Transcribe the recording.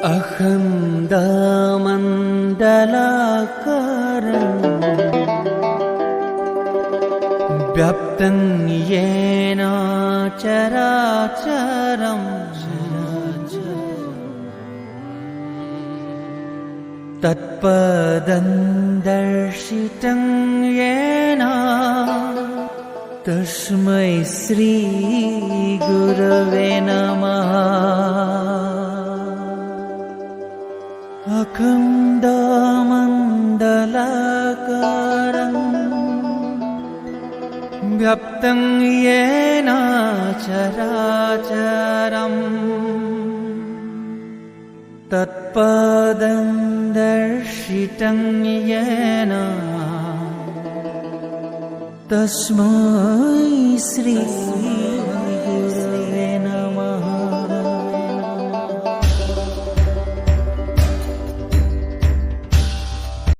अहं दामण्डलाकारं व्याप्तं येन चराचरं तत्पदं दर्शितं येन तस्मै श्री गुरवे नमः। अखण्डमण्डलाकारं व्याप्तं येन चराचरं तत्पदं दर्शितं येन तस्मै श्री